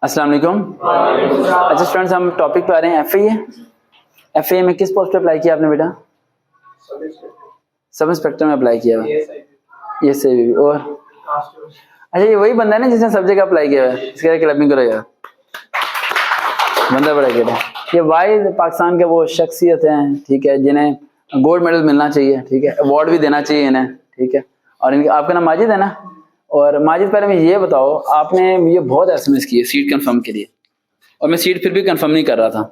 अस्सलाम वालेकुम। अच्छा स्टूडेंट्स, हम टॉपिक पे आ रहे हैं एफआईए में किस पोस्ट पे अप्लाई किया आपने बेटा? सब इंस्पेक्टर में अप्लाई किया हुआ। ये सही। और अच्छा, ये वही बंदा है ना जिसने सब जगह अप्लाई किया है? इसके क्लबिंग करो यार, बंदा बड़ा गेट है। ये वाई पाकिस्तान के वो शख्सियत हैं, ठीक है, जिन्हें गोल्ड मेडल मिलना चाहिए, ठीक है, अवार्ड भी देना चाहिए इन्हें, ठीक है। और इनके आपका नाम माजिद है ना? और माजिद, पहले मैं ये बताओ, आपने मुझे बहुत एसएमएस किए सीट कंफर्म के लिए, और मैं सीट फिर भी कंफर्म नहीं कर रहा था,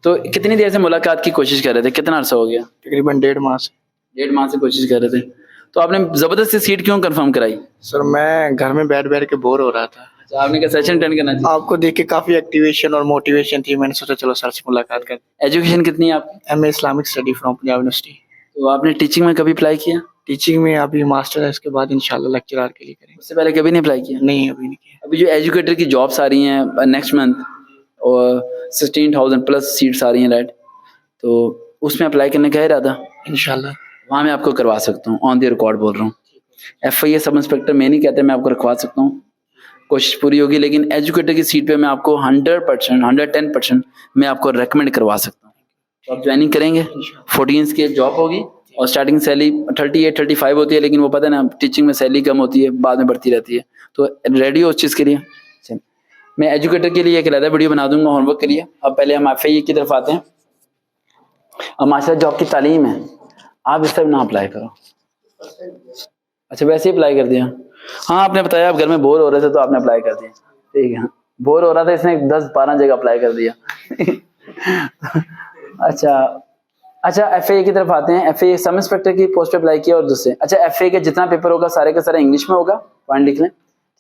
तो कितनी देर से मुलाकात की कोशिश कर रहे थे? कितना अर्सा हो गया? तकरीबन 1.5 माह से। 1.5 माह से कोशिश कर रहे थे, तो आपने जबरदस्ती सीट क्यों कंफर्म कराई? सर मैं घर में बैठ बैठ के बोर हो रहा था। अच्छा, आपने क्या सेशन अटेंड करना चाहिए? आपको देख के काफी एक्टिवेशन और मोटिवेशन थी, मैंने सोचा चलो सर से मुलाकात कर। एजुकेशन कितनी है आपकी? MA Islamic study from Punjab university. तो आपने टीचिंग में कभी अप्लाई किया? टीचिंग में अभी मास्टर है, इसके बाद इंशाल्लाह लेक्चरर के लिए करेंगे। उससे पहले कभी नहीं अप्लाई किया? नहीं, अभी नहीं किया। अभी जो एजुकेटर की जॉब्स आ रही हैं नेक्स्ट मंथ, और 16,000 प्लस सीट्स आ रही हैं, राइट, तो उसमें अप्लाई करने का इरादा? इंशाल्लाह वहाँ मैं आपको करवा सकता हूँ, ऑन द रिकॉर्ड बोल रहा हूँ। एफआईए सब इंस्पेक्टर मैं नहीं कहते, मैं आपको रखवा सकता हूँ, कोशिश पूरी होगी, लेकिन एजुकेटर की सीट पे मैं आपको 100%, 110% मैं आपको रेकमेंड करवा सकता हूँ। तो आप ज्वाइनिंग करेंगे, 14 की जॉब होगी, और स्टार्टिंग सैलरी 38-35 होती है, लेकिन वो पता है ना, टीचिंग में सैलरी कम होती है, बाद में बढ़ती रहती है, तो रेडी हो उस चीज़ के लिए। मैं एजुकेटर के लिए एक अलग वीडियो बना दूंगा होमवर्क के लिए। अब पहले हम एफआईए की तरफ आते हैं। अब माशाल्लाह जॉब की तालीम है, आप इस तरफ ना अप्लाई करो। अच्छा, वैसे ही अप्लाई कर दिया? हाँ, आपने बताया आप घर में बोर हो रहे थे तो आपने अप्लाई कर दिया, ठीक है। बोर हो रहा था, इसने 10-12 जगह अप्लाई कर दिया। अच्छा, एफआईए की तरफ आते हैं। एफआईए सब इंस्पेक्टर की पोस्ट पे अप्लाई किया, और दूसरे, अच्छा, एफआईए का जितना पेपर होगा सारे का सारा इंग्लिश में होगा, पॉइंट लिख लें,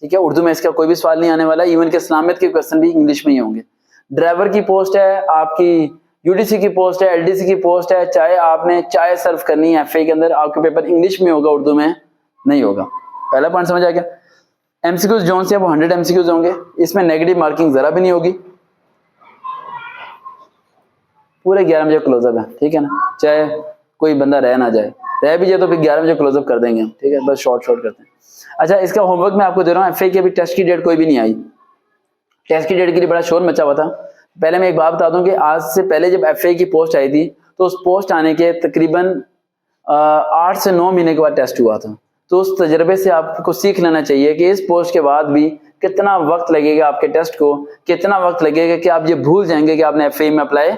ठीक है। उर्दू में इसका कोई भी सवाल नहीं आने वाला, इवन के इस्लामियत के क्वेश्चन भी इंग्लिश में ही होंगे। ड्राइवर की पोस्ट है आपकी, यूडीसी की पोस्ट है, एलडीसी की पोस्ट है, चाहे आपने चाय सर्व करनी है एफआईए के अंदर, आपके पेपर इंग्लिश में होगा, उर्दू में नहीं होगा। पहला पॉइंट समझ आ गया। एमसीक्यूज जोन से वो 100 एमसीक्यूज होंगे, इसमें नेगेटिव मार्किंग जरा भी नहीं होगी। पूरे 11 बजे क्लोजअप है, ठीक है ना, चाहे कोई बंदा रह ना जाए, रह भी जाए तो फिर 11 बजे क्लोजअप कर देंगे हम, ठीक है, बस शॉर्ट करते हैं। अच्छा, इसका होमवर्क मैं आपको दे रहा हूँ। एफआईए की अभी टेस्ट की डेट कोई भी नहीं आई, टेस्ट की डेट के लिए बड़ा शोर मचा हुआ था। पहले मैं एक बात बता दूं कि आज से पहले जब एफआईए की पोस्ट आई थी, तो उस पोस्ट आने के तकरीबन 8 से 9 महीने के बाद टेस्ट हुआ था। तो उस तजर्बे से आपको सीख लेना चाहिए कि इस पोस्ट के बाद भी कितना वक्त लगेगा आपके टेस्ट को, कितना वक्त लगेगा कि आप ये भूल जाएंगे कि आपने एफआईए में अप्लाई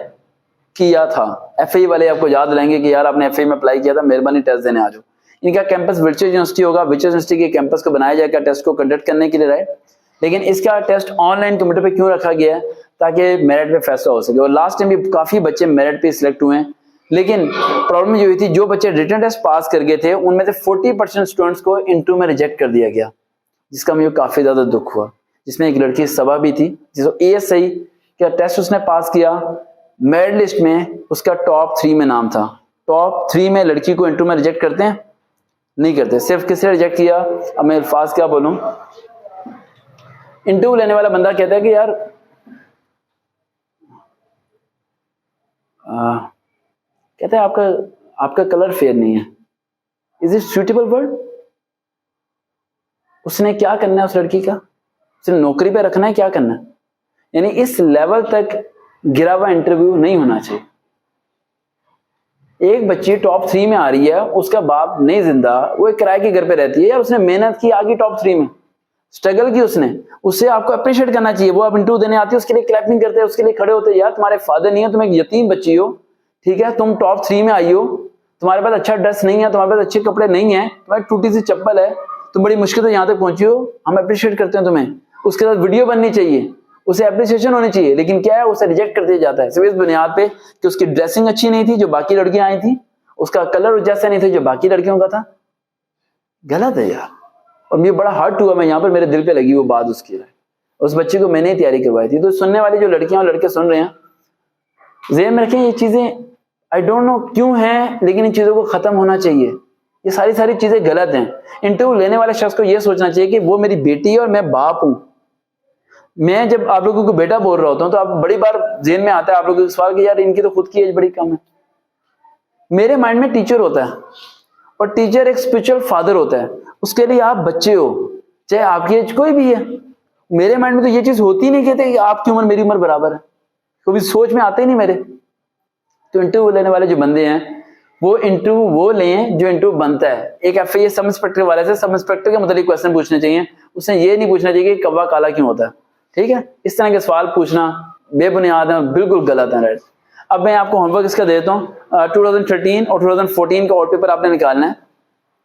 किया था। एफआईए वाले आपको याद दिलाएंगे कि यार आपने एफआईए में अप्लाई किया था, मेहरबानी टेस्ट देने आ जाओ। इनका कैंपस विर्चुअल यूनिवर्सिटी होगा, विर्चुअल यूनिवर्सिटी के कैंपस को बनाया जाएगा टेस्ट को कंडक्ट करने के लिए, राइट। लेकिन इसका टेस्ट ऑनलाइन कंप्यूटर पे क्यों रखा गया है? ताकि मेरिट पे फैसला हो सके। और लास्ट टाइम भी काफी बच्चे मेरिट पे सिलेक्ट हुए हैं, लेकिन प्रॉब्लम ये हुई थी, जो बच्चे रिटन टेस्ट पास कर गए थे उनमें से 40% स्टूडेंट्स को इंटरव्यू में रिजेक्ट कर दिया गया, जिसका मुझे काफी ज्यादा दुख हुआ। जिसमें एक लड़की सबा भी थी, जिसको एएसआई का टेस्ट उसने पास किया, मेरिट लिस्ट में उसका टॉप 3 में नाम था। टॉप 3 में लड़की को इंटरव्यू में रिजेक्ट करते हैं? नहीं करते। सिर्फ किसने रिजेक्ट किया? अब मैं अल्फाज क्या बोलूं, इंटरव्यू लेने वाला बंदा कहता है कि यार कहता है आपका कलर फेयर नहीं है। Is it suitable word? उसने क्या करना है उस लड़की का? उसने नौकरी पे रखना है, क्या करना है? यानी इस लेवल तक गिरा हुआ इंटरव्यू नहीं होना चाहिए। एक बच्ची टॉप 3 में आ रही है, उसका बाप नहीं जिंदा, वो एक किराए के घर पे रहती है, यार उसने मेहनत की, आगे टॉप 3 में स्ट्रगल की उसने, उससे आपको अप्रिशिएट करना चाहिए। वो आप इंटरव्यू देने आती है, उसके लिए क्लैपिंग करते हैं, उसके लिए खड़े होते हैं। यार तुम्हारे फादर नहीं है, तुम एक यतीम बच्ची हो, ठीक है, तुम टॉप 3 में आई हो, तुम्हारे पास अच्छा ड्रेस नहीं है, तुम्हारे पास अच्छे कपड़े नहीं है, तुम्हारी टूटी सी चप्पल है, तुम बड़ी मुश्किल से यहाँ तक पहुंची हो, हम अप्रिशिएट करते हैं तुम्हें। उसके साथ वीडियो बननी चाहिए, उसे अप्रिसिएशन होनी चाहिए। लेकिन क्या है, उसे रिजेक्ट कर दिया जाता है सिर्फ इस बुनियाद पे कि उसकी ड्रेसिंग अच्छी नहीं थी जो बाकी लड़कियां आई थी, उसका कलर जैसा नहीं था जो बाकी लड़कियों का था। गलत है यार, और मुझे बड़ा हर्ट हुआ, मैं यहाँ पर मेरे दिल पे लगी वो बात उसकी। उस बच्चे को मैंने ही तैयारी करवाई थी। तो सुनने वाली जो लड़कियां और लड़के सुन रहे हैं, ज़हन में रखें ये चीजें, आई डोंट नो क्यों हैं, लेकिन इन चीजों को खत्म होना चाहिए। ये सारी चीजें गलत हैं। इंटरव्यू लेने वाले शख्स को यह सोचना चाहिए कि वो मेरी बेटी है और मैं बाप हूं। मैं जब आप लोगों को बेटा बोल रहा होता हूं तो आप बड़ी बार ज़हन में आता है आप लोगों के सवाल कि यार इनकी तो खुद की एज बड़ी कम है। मेरे माइंड में टीचर होता है, और टीचर एक स्पिरिचुअल फादर होता है। उसके लिए आप बच्चे हो, चाहे आपकी एज कोई भी है, मेरे माइंड में तो ये चीज होती नहीं कहते कि आपकी उम्र मेरी उम्र बराबर है, कभी सोच में आते ही नहीं मेरे। तो इंटरव्यू लेने वाले जो बंदे हैं वो इंटरव्यू वो लें जो इंटरव्यू बनता है। एक एफआई सब इंस्पेक्टर वाले से सब इंस्पेक्टर के मतलब क्वेश्चन पूछने चाहिए, उसने ये नहीं पूछना चाहिए कि कौवा काला क्यों होता है, ठीक है। इस तरह के सवाल पूछना बेबुनियाद है, बिल्कुल गलत है, राइट। अब मैं आपको होमवर्क इसका देता हूँ। 2013 और 2014 का वॉल पेपर आपने निकालना है।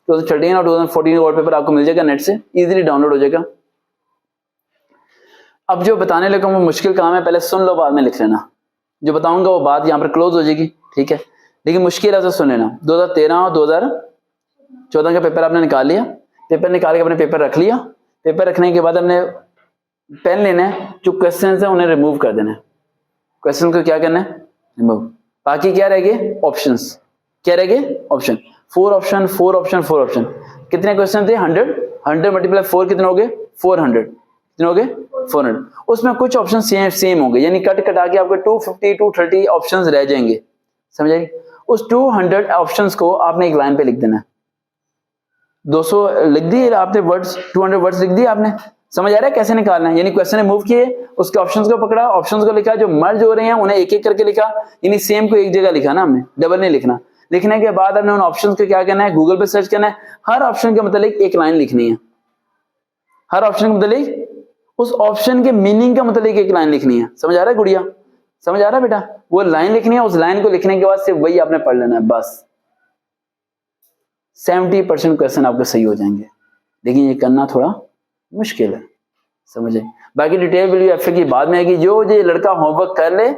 2013 और 2014 का वॉल पेपर आपको मिल जाएगा, नेट से इजीली डाउनलोड हो जाएगा। अब जो बताने लगा वो मुश्किल काम है, पहले सुन लो बाद में लिख लेना। जो बताऊंगा वो बात यहाँ पर क्लोज हो जाएगी, ठीक है, लेकिन मुश्किल है तो सुन लेना। 2013 और 2014 का पेपर आपने निकाल लिया, पेपर निकाल के अपने पेपर रख लिया। पेपर रखने के बाद हमने पेन लेना है, जो क्वेश्चन है उन्हें रिमूव कर देना है। क्वेश्चन को क्या करना है, रिमूव। बाकी क्या रह गए, ऑप्शंस। क्या रह गए, ऑप्शन। 4 option 4 option 4 option. कितने क्वेश्चन थे, 100 100 मल्टीप्लाई 4 कितने हो गए, 400। कितने हो गए, 400। उसमें कुछ ऑप्शन सेम होंगे, यानी कट कटा के आपके 250 230 ऑप्शंस रह जाएंगे, समझ आई। उस 200 ऑप्शंस को आपने एक लाइन पे लिख देना है। 200 लिख दिए आपने वर्ड्स, 200 वर्ड्स लिख दिए आपने। समझ आ रहा है कैसे निकालना है, यानी क्वेश्चन मूव किए, उसके ऑप्शंस को पकड़ा, ऑप्शंस को लिखा, जो मर्ज हो रहे हैं उन्हें एक एक करके लिखा, यानी सेम को एक जगह लिखा ना हमने, डबल नहीं लिखना। लिखने के बाद हमने उन ऑप्शंस को क्या करना है, गूगल पे सर्च करना है। हर ऑप्शन के मतलब एक लाइन लिखनी है, हर ऑप्शन के मतलब उस ऑप्शन के मीनिंग का मतलब एक लाइन लिखनी है। समझ आ रहा है गुड़िया, समझ आ रहा है बेटा, वो लाइन लिखनी है। उस लाइन को लिखने के बाद सिर्फ वही आपने पढ़ लेना है, बस 70% क्वेश्चन आपके सही हो जाएंगे। लेकिन ये करना थोड़ा मुश्किल है, समझे। बाकी डिटेल वीडियो एफए की बाद में आएगी। जो ये लड़का होमवर्क कर ले,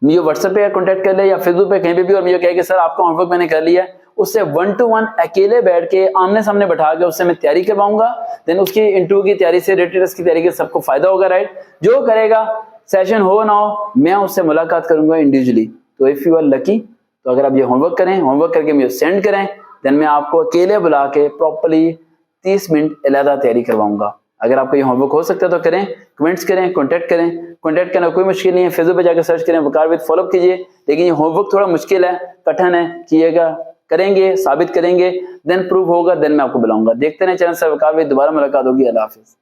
मुझे व्हाट्सएप पे कांटेक्ट कर ले या फेसबुक पे कहीं पे भी, और मुझे कहे कि सर आपका होमवर्क मैंने कर लिया है, उससे 1 to 1 अकेले बैठ के आमने सामने बैठा के उससे मैं तैयारी करवाऊंगा। देन उसकी इंटरव्यू की तैयारी से, रिटन टेस्ट की तैयारी के सबको फायदा होगा, राइट। जो करेगा, सेशन हो ना हो, मैं उससे मुलाकात करूंगा इंडिविजुअली। तो इफ यू आर लकी, तो अगर आप ये होमवर्क करें, होमवर्क करके मुझे सेंड करें, देन मैं आपको अकेले बुला के प्रॉपर्ली 30 मिनट अलहदा तैयारी करवाऊंगा। अगर आपको ये होमवर्क हो सकता है तो करें, कमेंट्स करें, कांटेक्ट करें। कांटेक्ट करना कोई मुश्किल नहीं है, फेसबुक पे जाकर सर्च करें वकार विद, फॉलो कीजिए। लेकिन ये होमवर्क थोड़ा मुश्किल है, कठिन है, कीजिएगा, करेंगे, साबित करेंगे, देन प्रूव होगा, देन मैं आपको बुलाऊंगा। देखते रहें चैनल से वकार विद, दोबारा मुलाकात होगी। अल्लाह हाफिज।